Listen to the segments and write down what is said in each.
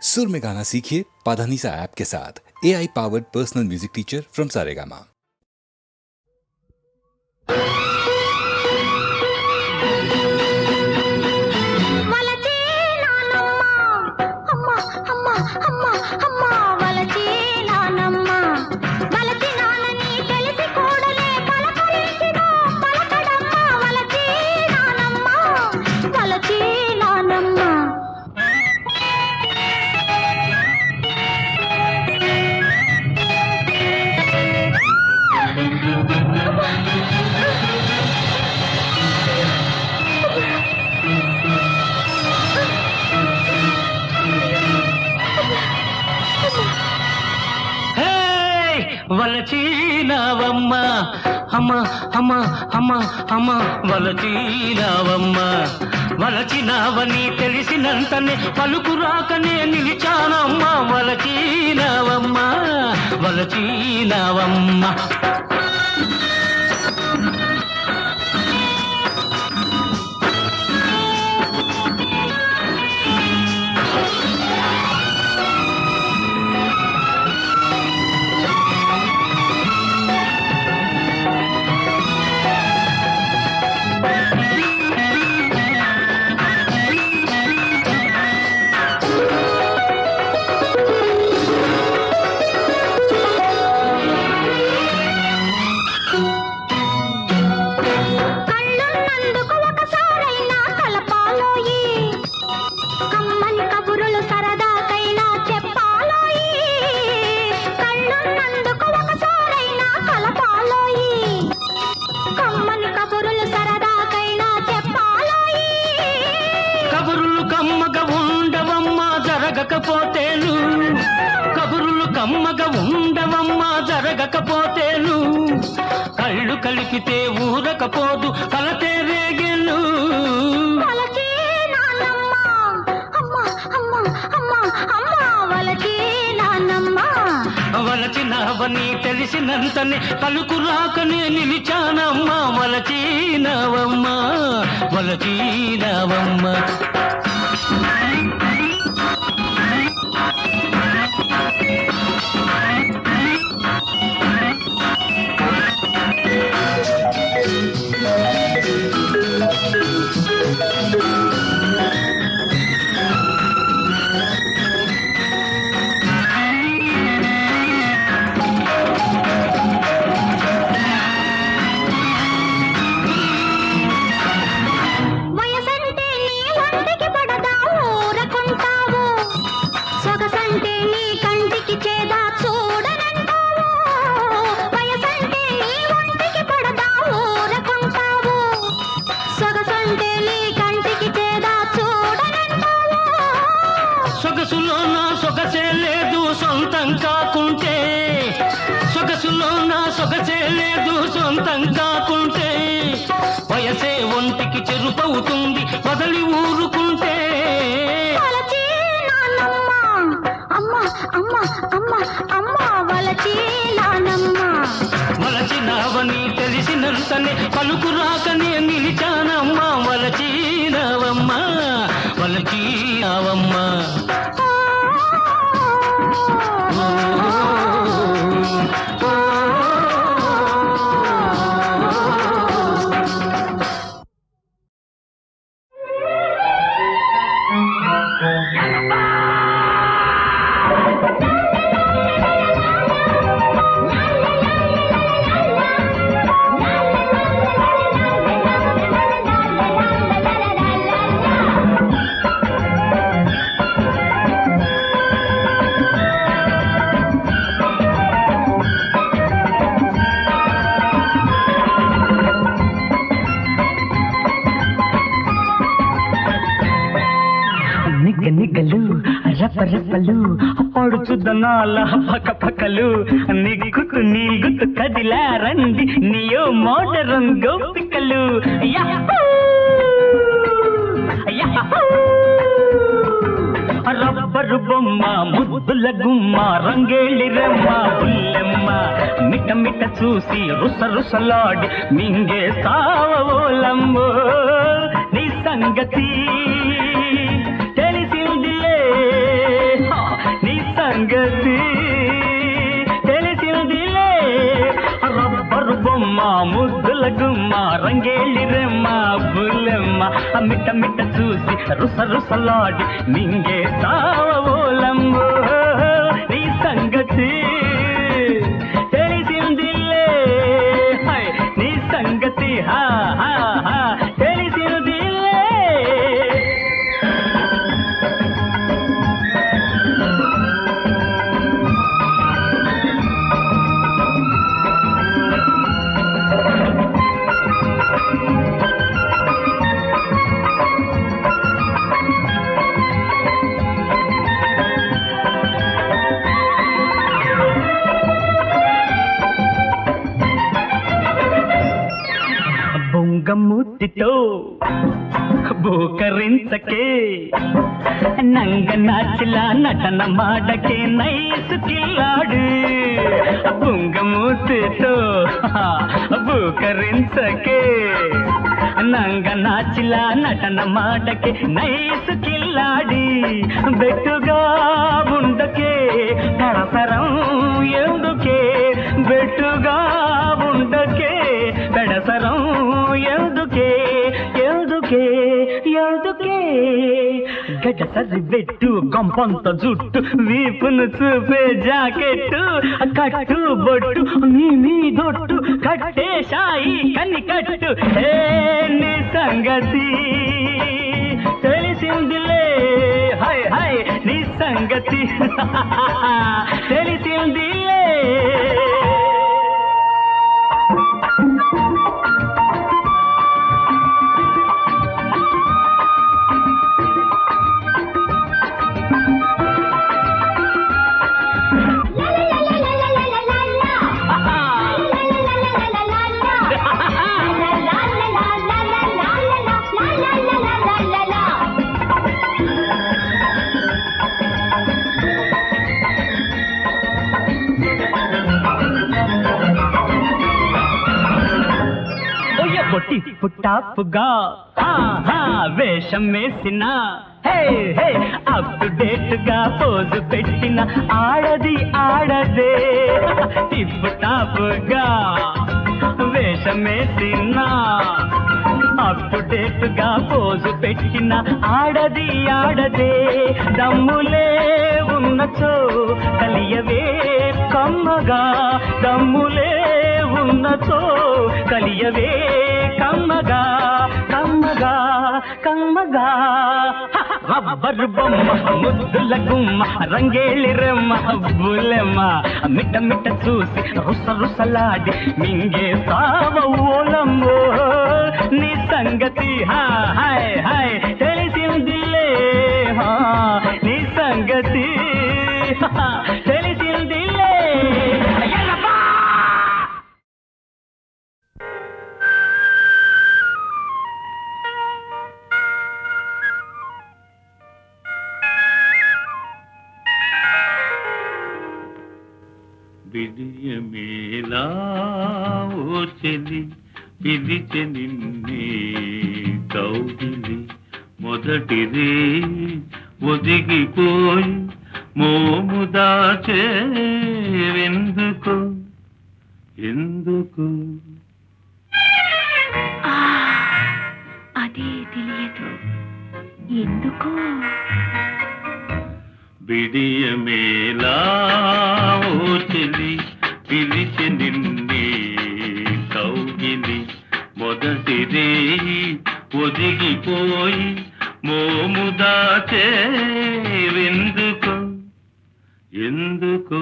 सुर में गाना सीखिए पाधानीसा ऐप के साथ। AI powered personal music teacher from Saregama. వలచీనావమ్మ అమ్మ అమ్మ అమ్మ అమ్మ వలచీనావమ్మ వలచినావని తెలిసినంతనే పలుకు రాకనే నిలిచానమ్మ వలచీనావమ్మ వలచీనావమ్మ జరగకపోతేను కబురులు కమ్మగా ఉండవమ్మా జరగకపోతేను కళ్ళు కలిపితే ఊరకపోదు కలతే రేగెను వలచినవని తెలిసినంతనే పలుకు రాకనే నిలిచానమ్మా వలచినవమ్మా వలచినవమ్మా సొగసులోన సొగసే లేదు సొంతం కాకుంటే సొగసులోన సొగసే లేదు సొంతం కాకుంటే వయసే ఒంటికి చెరుపవుతుంది వదలి ఊరుకుంటే వలచినావని తెలిసినంతనే పలుకు రాకనే నిలిచానమ్మా వలచినావమ్మా వలచినావమ్మా నిగలు రపరపలు పడుచుదనాల పక్క పక్కలు నిగ్గుతు నీగుతు కదిలా రండి నీయో మోడరం గోపికలు రబ్బరు బొమ్మ ముద్దుల గుమ్మ రంగేళి రమ్మ బుల్లెమ్మ మిట మిట చూసి రుస రుసలాడి మింగే సావోలమ్మో నీ సంగతి తెలిసిందిలే సంగతి తెలిసిందిలే రబ్బరు బొమ్మ ముద్దుల గుమ్మ రంగేళ్ళి రెమ్మ బుల్లెమ్మ మిట్ట మిట్ట చూసి రుస రుసలాడి మింగే సావోలమ్మో నీ సంగతి తెలిసిందిలే నీ సంగతి హా హా హా తెలిసిందిలే బొంగమూతితో బోకరించకే నంగ నాచిలా నటన మాడకే నైసు కిల్లాడు బొంగమూతితో బోకరించకే నంగ నాచిలా నటన మాడకే నైసు కిల్లాడి బెట్టుగా ఉండకే పరసరం ఎందుకే బెట్టుగా ఉండకే పెడసరం ఎందుకే ఎందుకే ఎందుకే గడసరి పెట్టు గంపంత జుట్టు వీపును చూపే జాకెట్టు కట్టు బొట్టు నీ దొట్టు కట్టే షాయి కన్ని కట్టు ఏ నీ సంగతి తెలిసిందిలే హై హై నీ సంగతి తెలిసిందిలే పొట్టి పుట్టాపుగా వేషం వేసిన అప్ టు డేట్ గా పోజు పెట్టిన ఆడది ఆడదే టిప్పు టాపుగా వేషం వేసిన అప్ టు డేట్ గా పోజు పెట్టిన ఆడది ఆడదే దమ్ములే ఉన్నచో కలియవే కమ్మగా దమ్ములే ఉన్నచో కలియవే కమ్మగా కమ్మగా కమ్మగా రబ్బరు బొమ్మ ముద్దుల గుమ్మ రంగేళ్ళి రెమ్మ బుల్లెమ్మ మిట్ట మిట్ట చూసి రుస రుసలాడి మింగే సావోలమ్మో నీ సంగతి హాయ్ హాయ్ తెలిసిందిలే నీ సంగతి తెలిసిందిలే బిడియమేలా ఓ చెలి పిలిచె నిన్నే కౌగిలి మొదటిదే ఒదిగిపోయి మోము దాచేవెందుకు ఎందుకు అదే తెలియదు ఎందుకో బిడియమేలా ఓ చెలి పిలిచె నిన్నే కౌగిలి మొదటిదే ఒదిగిపోయి మోము దాచేవెందుకు ఎందుకు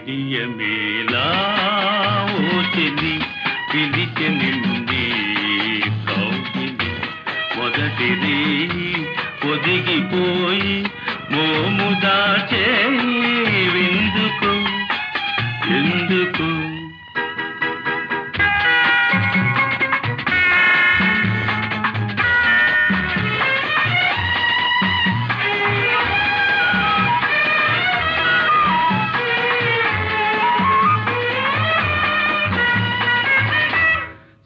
విడియమేలా ఓ చెలి పిలిచె నిన్నే కౌగిలి మొదటిది ఒదిగిపోయి మోము దాచే విందుకు ఎందుకు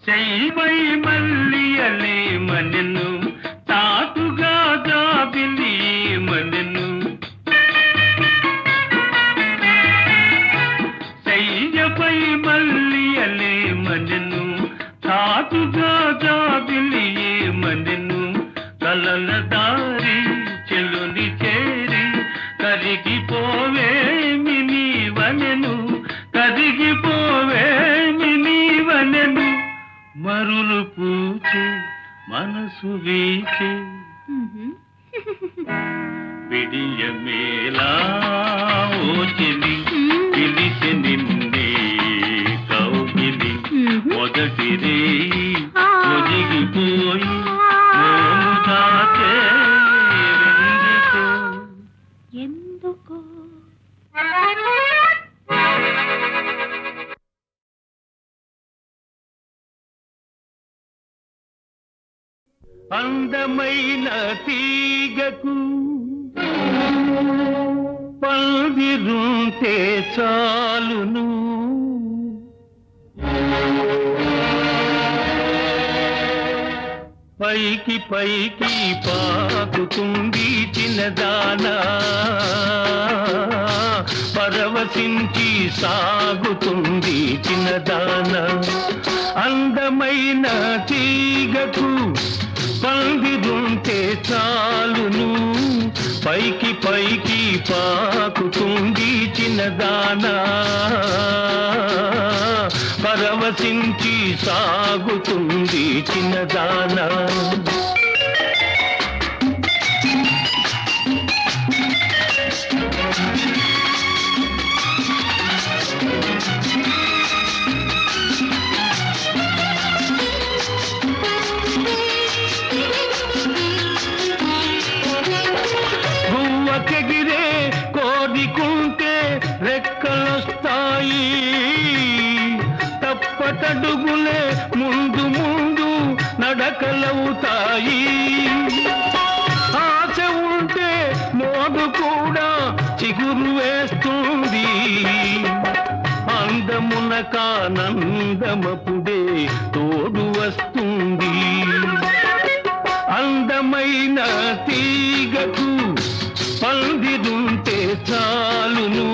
శైవై మల్లియలే మనను తాటుగా జాబిలి మనను శైవై మల్లియలే మనను తాటుగా జాబిలి మనను కలల దారి చెలుని చేరి కరిగిపోవేమి నీవనెను కరిగిపోవేమి నీవనెను మరులు పూచే మనసు వీచే విడియమేలా ఓ చెలి పిలిచె నిన్నే కౌగిలి మొదటిది ఒదిగిపోయి మోము దాచే ఎందుకో అందమైన తీగకు పందిరుంటే చాలును పైకి పైకి పాకుతుంది చిన్నదానా పరవశించి సాగుతుంది చిన్నదానా అందమైన తీగకు పందిరుంటే చాలును పైకి పైకి పాకుతుంది చిన్నదానా పరవశించి సాగుతుంది చిన్నదానా గువ్వకెగిరే కోరికుంటే రెక్కలొస్తాయి తప్పటడుగులే ముందు ముందు నడకలవుతాయి ఆశ ఉంటే మోడు కూడా చిగురు వేస్తుంది అందమున కానందమపుడే తోడు వస్తుంది అందమైన తీగకు పందిరుంటే చాలును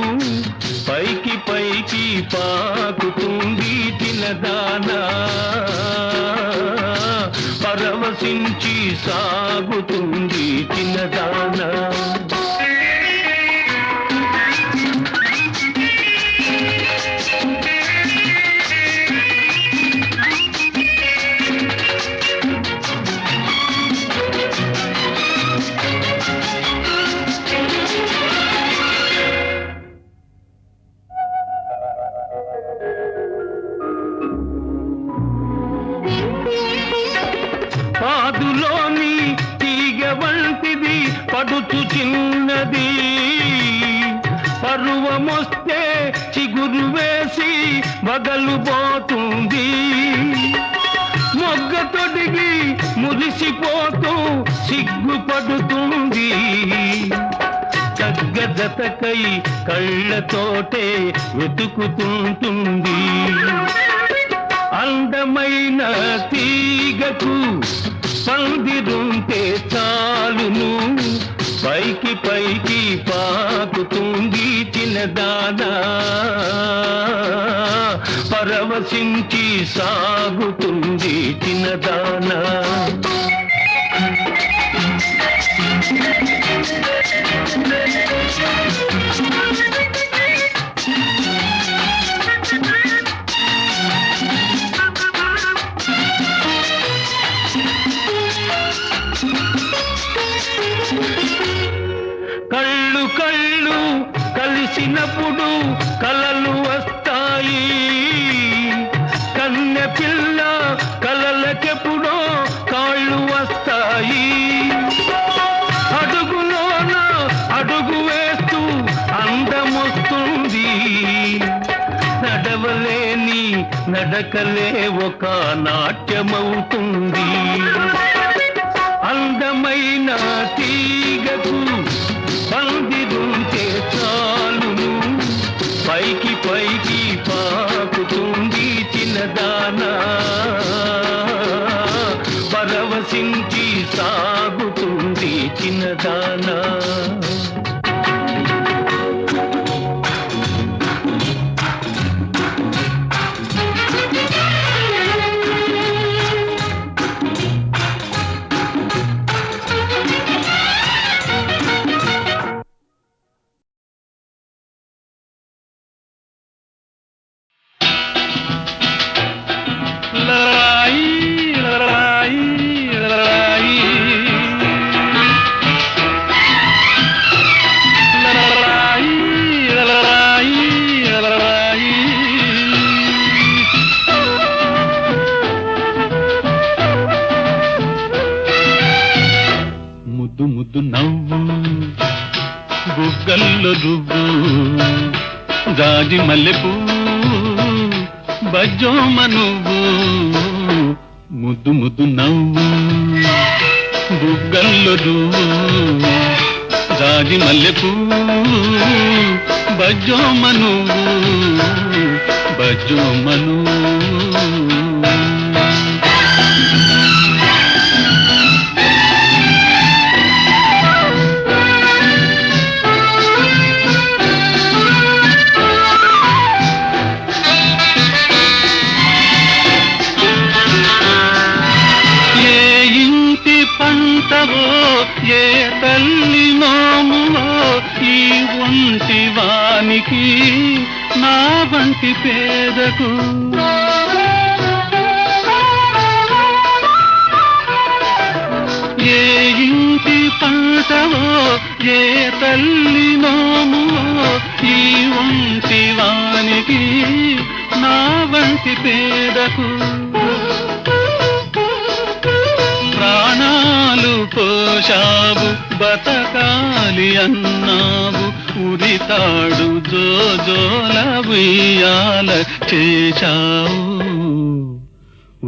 పైకి పైకి పాకుతుంది చిన్నదానా పరవశించి సాగుతుంది చిన్నదానా పాదులోని తీగ వంటిది పడుచు చిన్నది పరువమొస్తే చిగురు వేసి బగలుపోతుంది మొగ్గ తొడిగి మురిసిపోతూ సిగ్గుపడుతుంది జతకై కళ్ళతోటే వెతుకుతుంటుంది అందమైన తీగకు పందిరుంటే చాలును పైకి పైకి పాకుతుంది చిన్నదానా పరవశించి సాగుతుంది చిన్నదానా కళ్ళు కళ్ళు కలిసినప్పుడు కలలు పిల్ల కలలకెప్పుడో కాళ్ళు వస్తాయి అడుగులోన అడుగు వేస్తూ అందమొస్తుంది నడవలేని నడకలే ఒక నాట్యమవుతుంది అందమైన తీగకు పందిరుంటే చాలును పైకి పైకి పాకుతుంది చిన్నదానా పరవశించి సాగుతుంది చిన్నదానా ముద్దు ముద్దు నవ్వు బుగ్గల్లో రువ్వు జాజి మల్లెపూ బజ్జోమ నువ్వు ముద్దు ముద్దు నవ్వు బుగ్గల్లో రువ్వు జాజి మల్లెపూ బజ్జోమ నువ్వు బజ్జోమ నువ్వు ఏ తల్లి నోములో ఈ ఒంటి వానికి నా వంటి పేదకు ఏ ఇంటి పంటవో ఏ తల్లి నోములో ఈ ఒంటి వానికి నా వంటి పేదకు ప్రాణాలు పోషావు బతకాలి అన్నావు ఉరితాడు జోజోల ఉయ్యాల చేశావు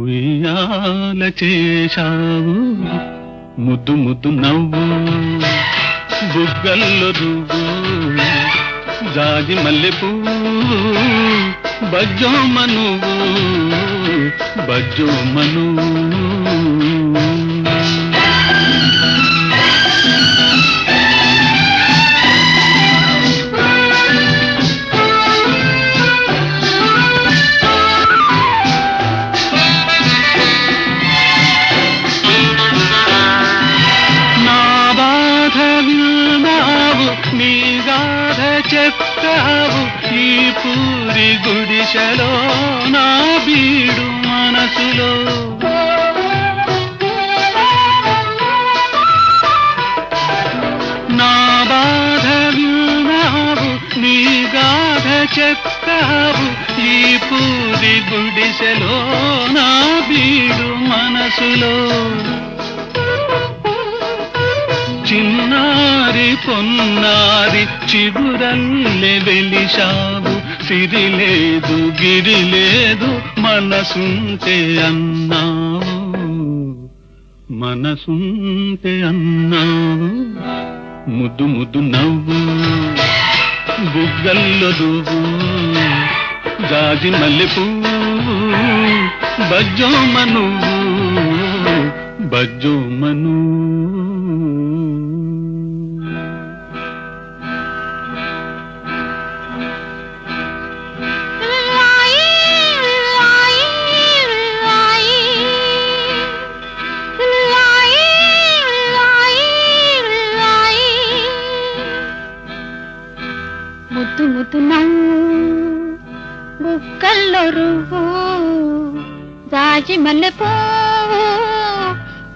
ఉయ్యాల చేశావు ముద్దు ముద్దు నవ్వు బుగ్గల్లో రువ్వు జాజి మల్లెపూ బజ్జోమ నువ్వు బజ్జోమ నువ్వు చెప్పావు ఈ పూరి గుడిసెలో నా బీడు మనసులో నా బాధ విన్నావు నీ గాథ చెప్పావు ఈ పూరి గుడిసెలో నా బీడు మనసులో చిన్నారి పొన్నారి చిగురల్లె వెలిశావు సిరి లేదు గిరి లేదు మనసుంటే అన్నావు మనసుంటే అన్నావు ముద్దు ముద్దు నవ్వు బుగ్గల్లో దువ్వు జాజి మల్లెపూ బజ్జోమ నువ్వు బజ్జోమ నువ్వు ముద్దు ముద్దు నవ్వు బుక్కల్లో రువ్వు జాజి మల్లెపూ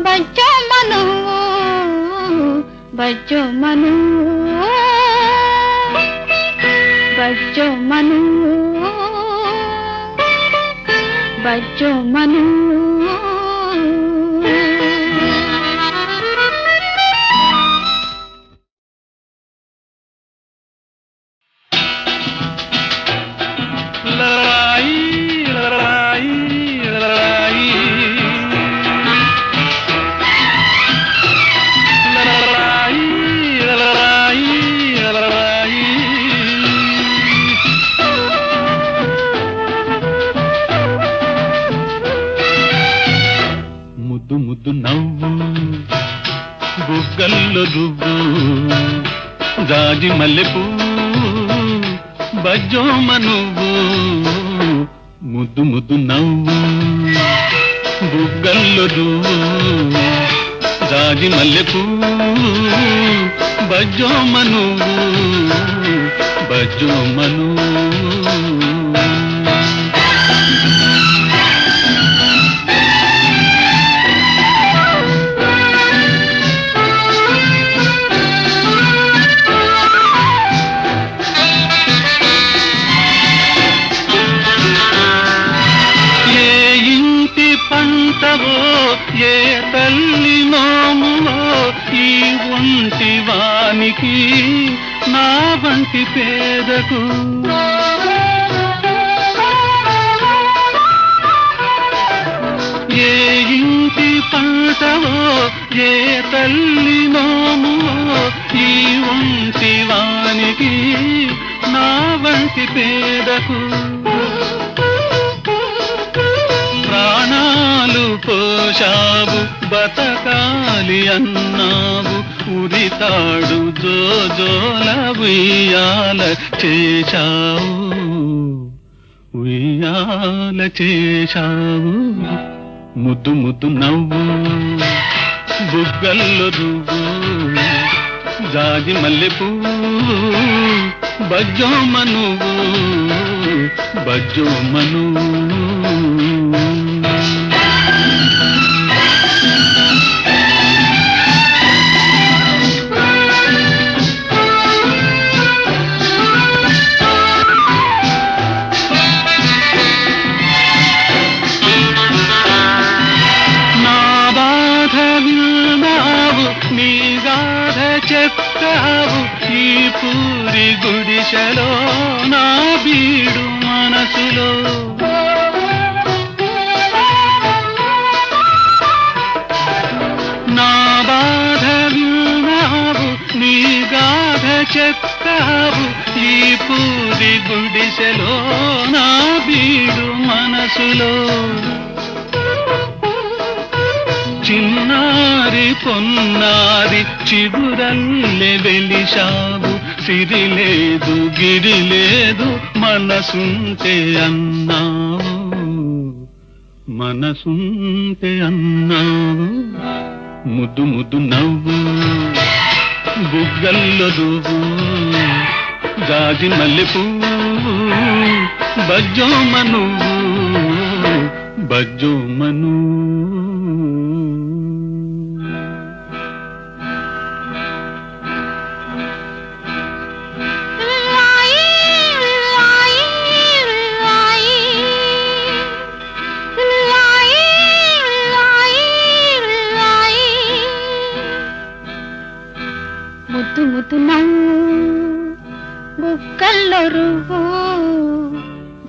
బజ్జోమ నువ్వు బజ్జోమ నువ్వు బజ్జోమ నువ్వు బజ్జోమను ముద్దు ముద్దు నవ్వు బుగ్గల్లో రువ్వు జాజి మల్లెపూ బజ్జోమ నువ్వు ముద్దు ముద్దు నవ్వు బుగ్గల్లో రువ్వు జాజి మల్లెపూ బజ్జోమ నువ్వు బజ్జోమ నువ్వు ఏ తల్లి నోములో ఈ ఒంటి వానికి నా వంటి పేదకు ఏ ఇంటి పంటవో ఏ తల్లి నోములో ఈ ఒంటి వానికి నా వంటి పేదకు ప్రాణాలు పోషావు బతకాలి అన్నావు ఉరితాడు జోజోల ఉయ్యాల చేశావు ఉయ్యాల చేశావు ముద్దు ముద్దు నవ్వు బుగ్గల్లో రువ్వు జాజి మల్లెపూ బజ్జోమ నువ్వు బజ్జోమ నువ్వు నీ గాథ చెప్తావు ఈ పూరి గుడిసెలో నా బీడు మనసులో నా బాధ విన్నావు నీ గాథ చెప్తావు ఈ పూరి గుడిసెలో నా బీడు మనసులో చిన్నారి పొన్నారి చిగురల్లె వెలిశావు సిరి లేదు గిరి లేదు మనసుంటే అన్నావు మనసుంటే అన్నావు ముద్దు ముద్దు నవ్వు బుగ్గల్లో రువ్వు జాజి మల్లెపూ బజ్జోమ నువ్వు బజ్జోమ నువ్వు ముద్దు ముద్దు నవ్వు బుగ్గల్లో రువ్వు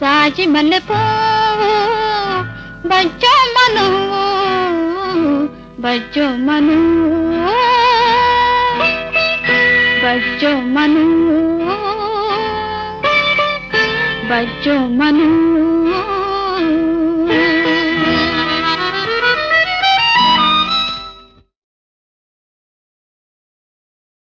జాజి మల్లెపూ బజ్జోమ నువ్వు బజ్జోమ నువ్వు బజ్జోమ నువ్వు బజ్జోమ నువ్వు